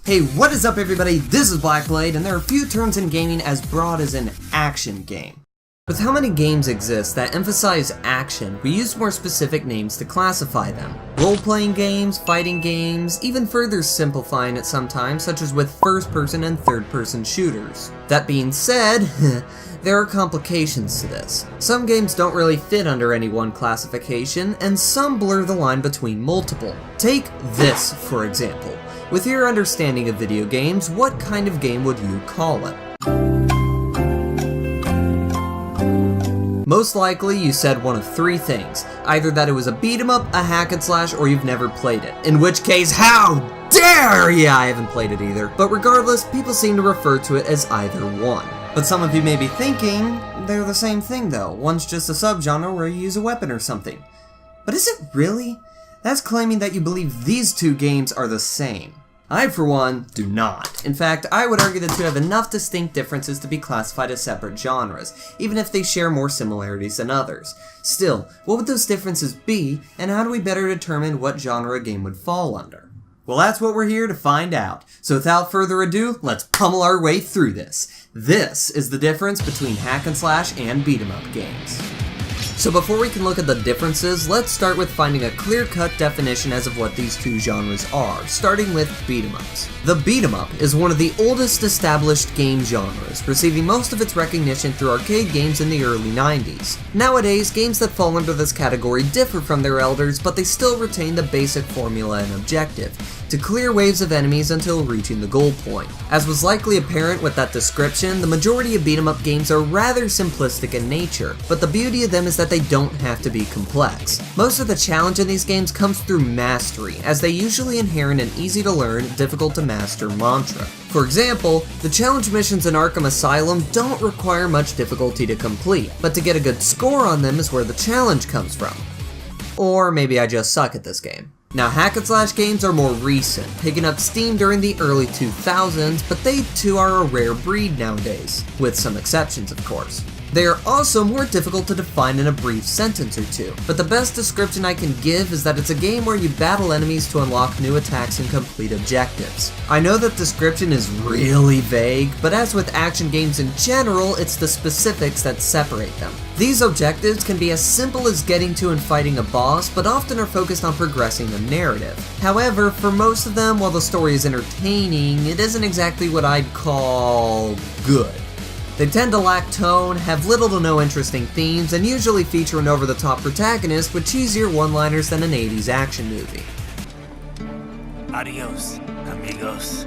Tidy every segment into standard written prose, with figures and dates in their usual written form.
Hey, what is up everybody? This is Blackblade, and there are few terms in gaming as broad as an action game. With how many games exist that emphasize action, we use more specific names to classify them. Role-playing games, fighting games, even further simplifying it sometimes, such as with first-person and third-person shooters. That being said, there are complications to this. Some games don't really fit under any one classification, and some blur the line between multiple. Take this, for example. With your understanding of video games, what kind of game would you call it? Most likely, you said one of three things. Either that it was a beat-em-up, a hack and slash, or you've never played it. In which case, how dare ya! I haven't played it either. But regardless, people seem to refer to it as either one. But some of you may be thinking, they're the same thing though. One's just a subgenre where you use a weapon or something. But is it really? That's claiming that you believe these two games are the same. I, for one, do not. In fact, I would argue the two have enough distinct differences to be classified as separate genres, even if they share more similarities than others. Still, what would those differences be, and how do we better determine what genre a game would fall under? Well, that's what we're here to find out. So without further ado, let's pummel our way through this. This is the difference between hack and slash and beat-em-up games. So before we can look at the differences, let's start with finding a clear-cut definition as of what these two genres are, starting with beat-em-ups. The beat-em-up is one of the oldest established game genres, receiving most of its recognition through arcade games in the early 90s. Nowadays, games that fall under this category differ from their elders, but they still retain the basic formula and objective: to clear waves of enemies until reaching the goal point. As was likely apparent with that description, the majority of beat-em-up games are rather simplistic in nature, but the beauty of them is that they don't have to be complex. Most of the challenge in these games comes through mastery, as they usually inherit an easy-to-learn, difficult-to-master mantra. For example, the challenge missions in Arkham Asylum don't require much difficulty to complete, but to get a good score on them is where the challenge comes from. Or maybe I just suck at this game. Now, hack and slash games are more recent, picking up steam during the early 2000s, but they too are a rare breed nowadays, with some exceptions of course. They are also more difficult to define in a brief sentence or two, but the best description I can give is that it's a game where you battle enemies to unlock new attacks and complete objectives. I know that description is really vague, but as with action games in general, it's the specifics that separate them. These objectives can be as simple as getting to and fighting a boss, but often are focused on progressing the narrative. However, for most of them, while the story is entertaining, it isn't exactly what I'd call good. They tend to lack tone, have little to no interesting themes, and usually feature an over-the-top protagonist with cheesier one-liners than an 80s action movie. Adios, amigos.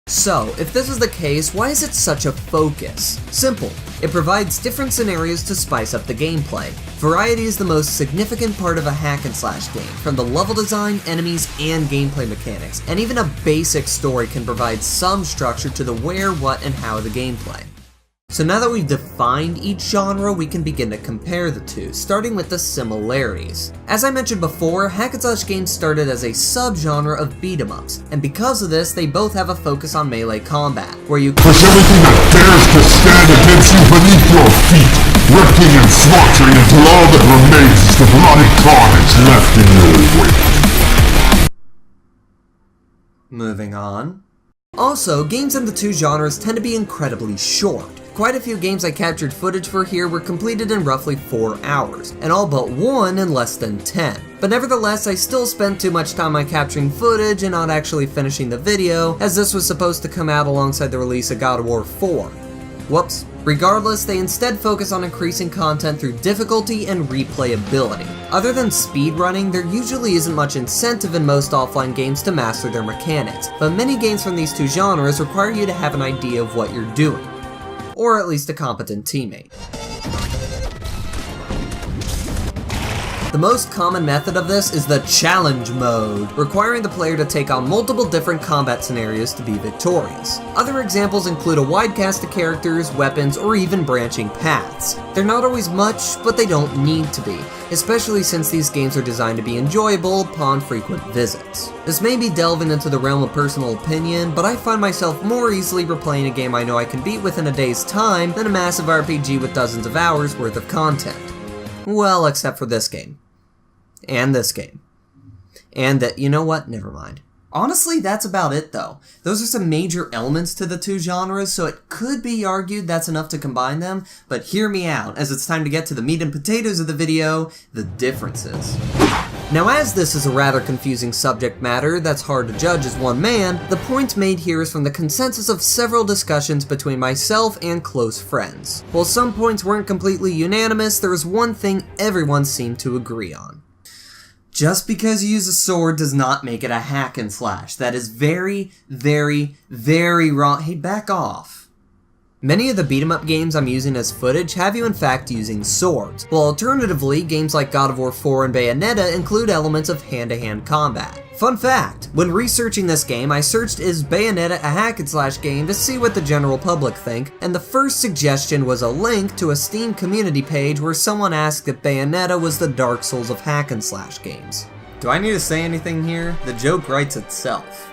So, if this is the case, why is it such a focus? Simple. It provides different scenarios to spice up the gameplay. Variety is the most significant part of a hack and slash game, from the level design, enemies, and gameplay mechanics, and even a basic story can provide some structure to the where, what, and how of the gameplay. So now that we've defined each genre, we can begin to compare the two, starting with the similarities. As I mentioned before, hack and slash games started as a subgenre of beat-em-ups, and because of this, they both have a focus on melee combat, where you push everything that dares to stand against you beneath your feet, ripping and slaughtering until all that remains is the bloody carnage left in your wake. Moving on. Also, games in the two genres tend to be incredibly short. Quite a few games I captured footage for here were completed in roughly 4 hours, and all but one in less than 10. But nevertheless, I still spent too much time on capturing footage and not actually finishing the video, as this was supposed to come out alongside the release of God of War 4. Whoops. Regardless, they instead focus on increasing content through difficulty and replayability. Other than speedrunning, there usually isn't much incentive in most offline games to master their mechanics, but many games from these two genres require you to have an idea of what you're doing. Or at least a competent teammate. The most common method of this is the challenge mode, requiring the player to take on multiple different combat scenarios to be victorious. Other examples include a wide cast of characters, weapons, or even branching paths. They're not always much, but they don't need to be, especially since these games are designed to be enjoyable upon frequent visits. This may be delving into the realm of personal opinion, but I find myself more easily replaying a game I know I can beat within a day's time than a massive RPG with dozens of hours worth of content. Well, except for this game. And this game. And that, you know what? Never mind. Honestly, that's about it though. Those are some major elements to the two genres, so it could be argued that's enough to combine them, but hear me out, as it's time to get to the meat and potatoes of the video, the differences. Now, as this is a rather confusing subject matter that's hard to judge as one man, the point made here is from the consensus of several discussions between myself and close friends. While some points weren't completely unanimous, there was one thing everyone seemed to agree on. Just because you use a sword does not make it a hack and slash. That is very, very, very wrong. Hey, back off. Many of the beat-em-up games I'm using as footage have you in fact using swords, while alternatively, games like God of War 4 and Bayonetta include elements of hand-to-hand combat. Fun fact, when researching this game, I searched is Bayonetta a hack and slash game to see what the general public think, and the first suggestion was a link to a Steam community page where someone asked if Bayonetta was the Dark Souls of hack and slash games. Do I need to say anything here? The joke writes itself.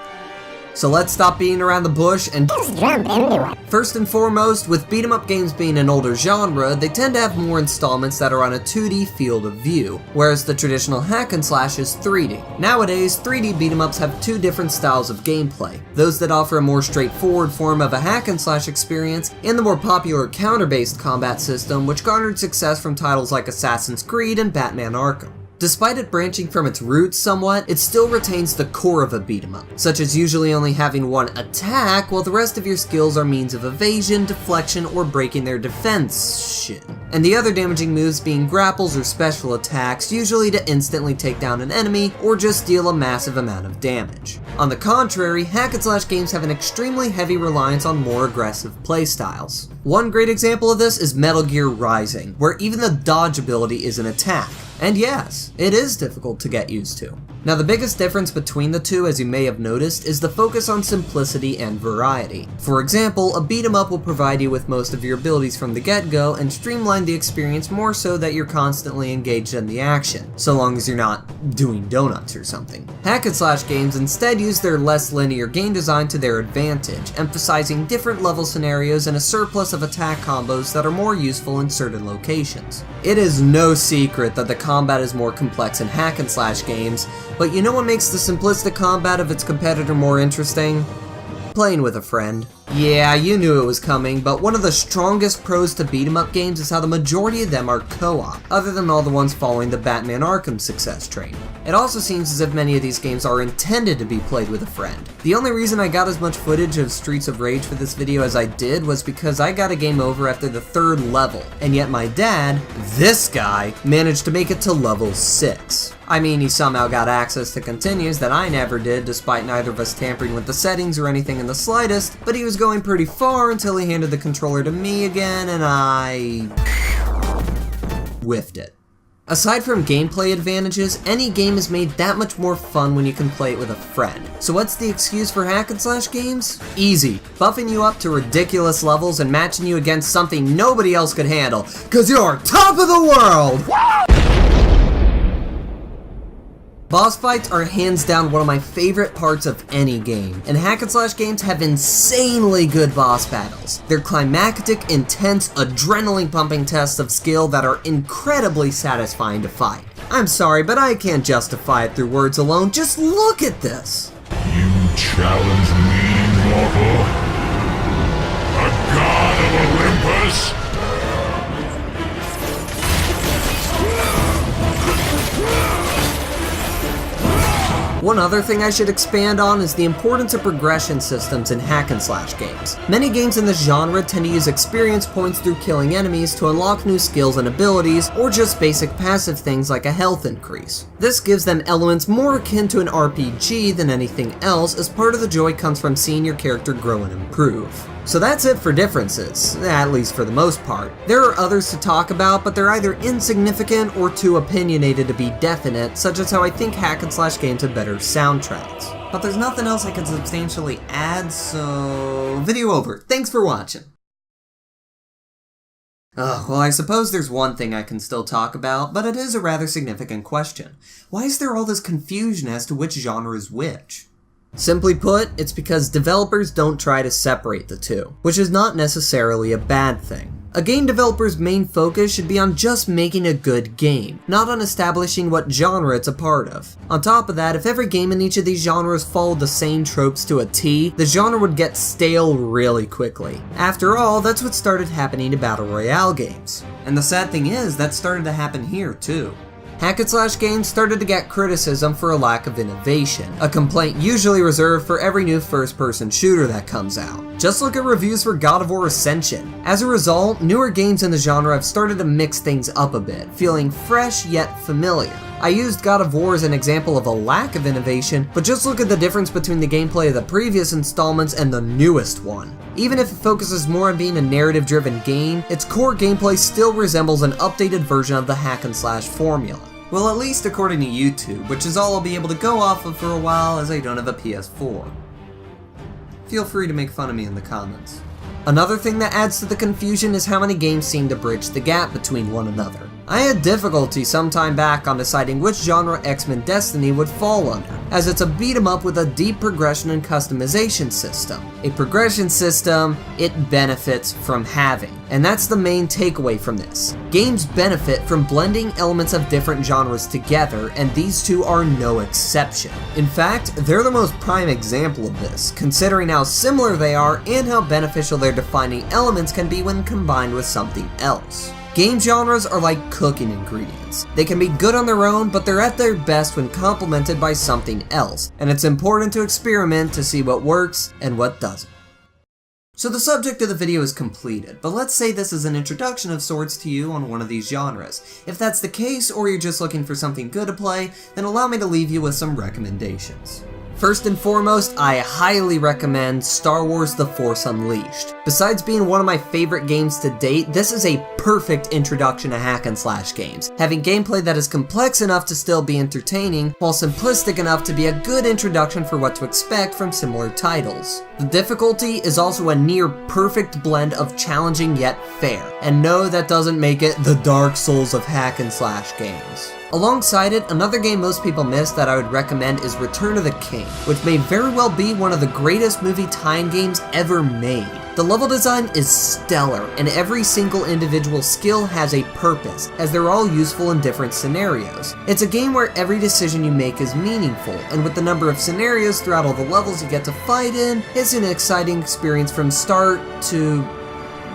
So let's stop beating around the bush and just jump into it. First and foremost, with beat 'em up games being an older genre, they tend to have more installments that are on a 2D field of view, whereas the traditional hack and slash is 3D. Nowadays, 3D beat 'em ups have two different styles of gameplay, those that offer a more straightforward form of a hack and slash experience, and the more popular counter-based combat system, which garnered success from titles like Assassin's Creed and Batman Arkham. Despite it branching from its roots somewhat, it still retains the core of a beat-em-up, such as usually only having one attack, while the rest of your skills are means of evasion, deflection, or breaking their defense shit. And the other damaging moves being grapples or special attacks, usually to instantly take down an enemy, or just deal a massive amount of damage. On the contrary, hack and slash games have an extremely heavy reliance on more aggressive playstyles. One great example of this is Metal Gear Rising, where even the dodge ability is an attack. And yes, it is difficult to get used to. Now the biggest difference between the two, as you may have noticed, is the focus on simplicity and variety. For example, a beat 'em up will provide you with most of your abilities from the get-go and streamline the experience more so that you're constantly engaged in the action, so long as you're not doing donuts or something. Hack and slash games instead use their less linear game design to their advantage, emphasizing different level scenarios and a surplus of attack combos that are more useful in certain locations. It is no secret that the combat is more complex in hack and slash games, but you know what makes the simplistic combat of its competitor more interesting? Playing with a friend. Yeah, you knew it was coming, but one of the strongest pros to beat 'em up games is how the majority of them are co-op, other than all the ones following the Batman Arkham success train. It also seems as if many of these games are intended to be played with a friend. The only reason I got as much footage of Streets of Rage for this video as I did was because I got a game over after the 3rd level, and yet my dad, this guy, managed to make it to level 6. I mean, he somehow got access to continues that I never did, despite neither of us tampering with the settings or anything in the slightest, but he was going pretty far until he handed the controller to me again, and I whiffed it. Aside from gameplay advantages, any game is made that much more fun when you can play it with a friend. So what's the excuse for hack and slash games? Easy. Buffing you up to ridiculous levels and matching you against something nobody else could handle, 'cause you're top of the world! Boss fights are hands down one of my favorite parts of any game, and hack and slash games have insanely good boss battles. They're climactic, intense, adrenaline-pumping tests of skill that are incredibly satisfying to fight. I'm sorry, but I can't justify it through words alone. Just look at this! You challenge me, mortal? A god of Olympus? One other thing I should expand on is the importance of progression systems in hack and slash games. Many games in this genre tend to use experience points through killing enemies to unlock new skills and abilities, or just basic passive things like a health increase. This gives them elements more akin to an RPG than anything else, as part of the joy comes from seeing your character grow and improve. So that's it for differences, at least for the most part. There are others to talk about, but they're either insignificant or too opinionated to be definite, such as how I think hack and slash games have better soundtracks. But there's nothing else I can substantially add, so video over. Thanks for watching. Well, I suppose there's one thing I can still talk about, but it is a rather significant question. Why is there all this confusion as to which genre is which? Simply put, it's because developers don't try to separate the two, which is not necessarily a bad thing. A game developer's main focus should be on just making a good game, not on establishing what genre it's a part of. On top of that, if every game in each of these genres followed the same tropes to a T, the genre would get stale really quickly. After all, that's what started happening to Battle Royale games. And the sad thing is, that started to happen here too. Hack and slash games started to get criticism for a lack of innovation, a complaint usually reserved for every new first-person shooter that comes out. Just look at reviews for God of War Ascension. As a result, newer games in the genre have started to mix things up a bit, feeling fresh yet familiar. I used God of War as an example of a lack of innovation, but just look at the difference between the gameplay of the previous installments and the newest one. Even if it focuses more on being a narrative-driven game, its core gameplay still resembles an updated version of the hack and slash formula. Well, at least according to YouTube, which is all I'll be able to go off of for a while as I don't have a PS4. Feel free to make fun of me in the comments. Another thing that adds to the confusion is how many games seem to bridge the gap between one another. I had difficulty some time back on deciding which genre X-Men Destiny would fall under, as it's a beat 'em up with a deep progression and customization system. A progression system it benefits from having, and that's the main takeaway from this. Games benefit from blending elements of different genres together, and these two are no exception. In fact, they're the most prime example of this, considering how similar they are and how beneficial their defining elements can be when combined with something else. Game genres are like cooking ingredients. They can be good on their own, but they're at their best when complemented by something else, and it's important to experiment to see what works and what doesn't. So the subject of the video is completed, but let's say this is an introduction of sorts to you on one of these genres. If that's the case, or you're just looking for something good to play, then allow me to leave you with some recommendations. First and foremost, I highly recommend Star Wars: The Force Unleashed. Besides being one of my favorite games to date, this is a perfect introduction to hack and slash games, having gameplay that is complex enough to still be entertaining, while simplistic enough to be a good introduction for what to expect from similar titles. The difficulty is also a near perfect blend of challenging yet fair, and no, that doesn't make it the Dark Souls of hack and slash games. Alongside it, another game most people miss that I would recommend is Return of the King, which may very well be one of the greatest movie tie-in games ever made. The level design is stellar, and every single individual skill has a purpose, as they're all useful in different scenarios. It's a game where every decision you make is meaningful, and with the number of scenarios throughout all the levels you get to fight in, it's an exciting experience from start to,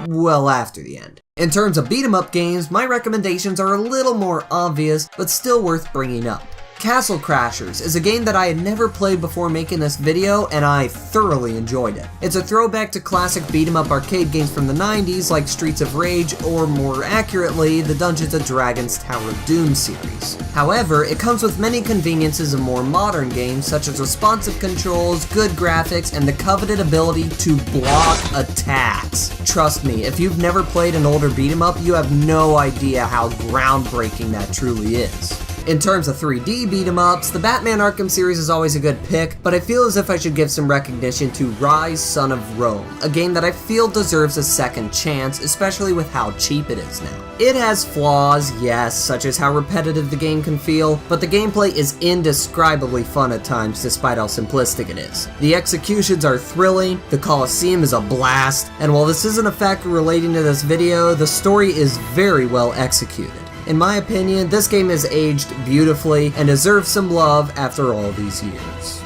well, after the end. In terms of beat-em-up games, my recommendations are a little more obvious, but still worth bringing up. Castle Crashers is a game that I had never played before making this video, and I thoroughly enjoyed it. It's a throwback to classic beat-em-up arcade games from the 90s like Streets of Rage, or more accurately, the Dungeons & Dragons Tower of Doom series. However, it comes with many conveniences of more modern games, such as responsive controls, good graphics, and the coveted ability to block attacks. Trust me, if you've never played an older beat-em-up, you have no idea how groundbreaking that truly is. In terms of 3D beat-em-ups, the Batman Arkham series is always a good pick, but I feel as if I should give some recognition to Rise: Son of Rome, a game that I feel deserves a second chance, especially with how cheap it is now. It has flaws, yes, such as how repetitive the game can feel, but the gameplay is indescribably fun at times despite how simplistic it is. The executions are thrilling, the Coliseum is a blast, and while this isn't a factor relating to this video, the story is very well executed. In my opinion, this game has aged beautifully and deserves some love after all these years.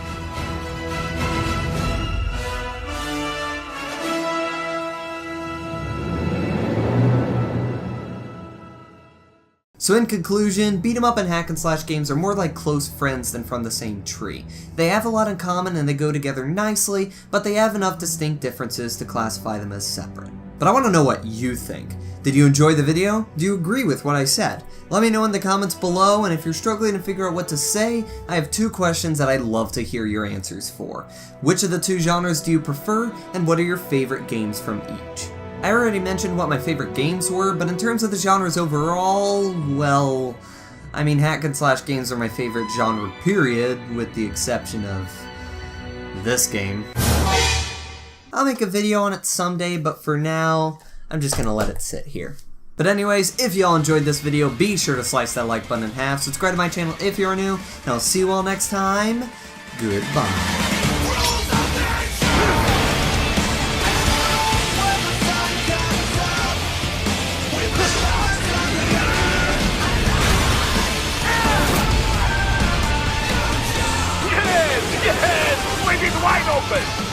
So in conclusion, beat 'em up and hack and slash games are more like close friends than from the same tree. They have a lot in common and they go together nicely, but they have enough distinct differences to classify them as separate. But I want to know what you think. Did you enjoy the video? Do you agree with what I said? Let me know in the comments below, and if you're struggling to figure out what to say, I have two questions that I'd love to hear your answers for. Which of the two genres do you prefer, and what are your favorite games from each? I already mentioned what my favorite games were, but in terms of the genres overall, well, I mean, hack and slash games are my favorite genre, period, with the exception of this game. I'll make a video on it someday, but for now, I'm just gonna let it sit here. But anyways, if y'all enjoyed this video, be sure to slice that like button in half, subscribe to my channel if you're new, and I'll see you all next time. Goodbye. open!